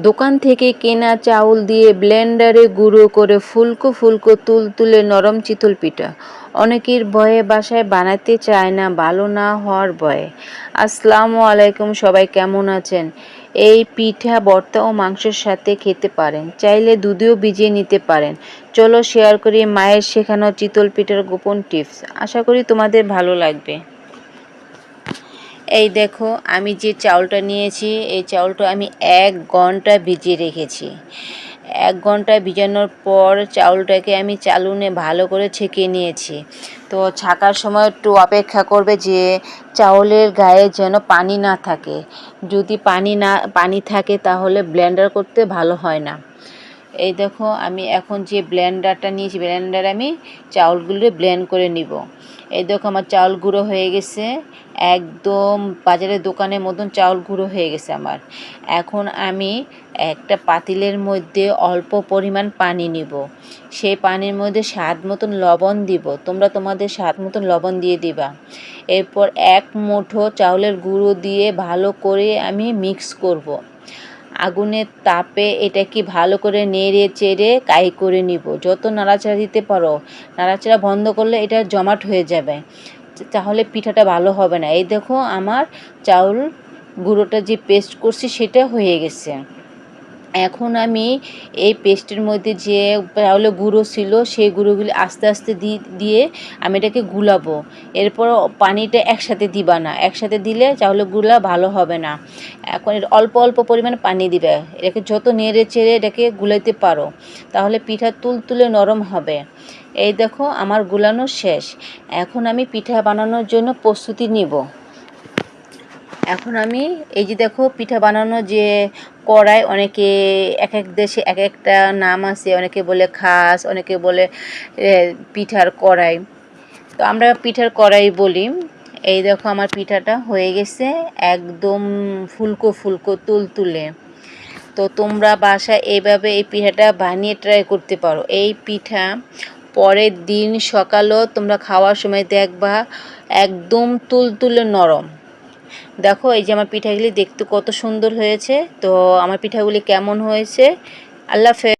দোকান থেকে কেনা চাউল দিয়ে ব্লেন্ডারে গুঁড়ো করে ফুলকো ফুলকো তুলতুলে নরম চিতল পিঠা। অনেকের ভয়ে বাসায় বানাতে চায় না ভালো না হওয়ার ভয়ে। আসসালামু আলাইকুম, সবাই কেমন আছেন? এই পিঠা ভর্তা ও মাংসের সাথে খেতে পারেন, চাইলে দুধেও ভিজিয়ে নিতে পারেন। চলো শেয়ার করি মায়ের শেখানো চিতল পিঠার গোপন টিপস। আশা করি তোমাদের ভালো লাগবে। এই দেখো, আমি যে চাউলটা নিয়েছি এই চাউলটা আমি 1 ঘন্টা ভিজিয়ে রেখেছি। 1 ঘন্টা ভিজানোর পর চাউলটাকে আমি চালুনে ভালো করে ছেঁকে নিয়েছি। তো ছাকার সময় একটু অপেক্ষা করবে যে চাউলের গায়ে যেন পানি না থাকে। যদি পানি থাকে তাহলে ব্লেন্ডার করতে ভালো হয় না। এই দেখো, আমি এখন যে ব্লেন্ডারটা নিয়েছি ব্লেন্ডারে আমি চাউলগুলো ব্লেন্ড করে নিব। এই দেখো, আমার চাউল গুঁড়ো হয়ে গেছে, একদম বাজারের দোকানের মতন চাউল গুঁড়ো হয়ে গেছে আমার। এখন আমি একটা পাতিলের মধ্যে অল্প পরিমাণ পানি নিব। সেই পানির মধ্যে স্বাদ মতন লবণ দিব, তোমরা তোমাদের স্বাদ মতন লবণ দিয়ে দিবা। এরপর 1 মুঠো চাউলের গুঁড়ো দিয়ে ভালো করে আমি মিক্স করব। আগুনের তাপে এটাকে ভালো করে নেড়ে চেড়ে কাই করে নিব। যত নাড়াচাড়া দিতে পারো, নাড়াচাড়া বন্ধ করলে এটা জমাট হয়ে যাবে, তাহলে পিঠাটা ভালো হবে না। এই দেখো, আমার চাউল গুঁড়োটা যে পেস্ট করছি সেটা হয়ে গেছে। এখন আমি এই পেস্টের মধ্যে যে চাউলের গুঁড়ো ছিল সেই গুঁড়োগুলি আস্তে আস্তে দিয়ে আমি এটাকে গুলাবো। এরপর পানিটা একসাথে দিবা না, একসাথে দিলে চাউলের গুঁড়া ভালো হবে না। এখন অল্প অল্প পরিমাণ পানি দিবে, এটাকে যত নেড়ে চেড়ে এটাকে গুলাইতে পারো তাহলে পিঠা তুলতুলে নরম হবে। এই দেখো, আমার গুলানো শেষ। এখন আমি পিঠা বানানোর জন্য প্রস্তুতি নিব। এখন আমি এই যে দেখো, পিঠা বানানো যে কড়াই, অনেকে এক এক দেশে এক একটা নাম আছে, অনেকে বলে খাস, অনেকে বলে পিঠার কড়াই, তো আমরা পিঠার কড়াই বলি। এই দেখো, আমার পিঠাটা হয়ে গেছে একদম ফুলকো ফুলকো তুলতুলে। তো তোমরা বাসায় এইভাবে এই পিঠাটা বানিয়ে ট্রাই করতে পারো। এই পিঠা পরের দিন সকালেও তোমরা খাওয়ার সময় দেখবা একদম তুলতুলে নরম। দেখো, এই যে আমার পিঠাগুলি দেখতে কত সুন্দর হয়েছে। তো আমার পিঠাগুলি কেমন হয়েছে, আল্লাহ হাফেজ।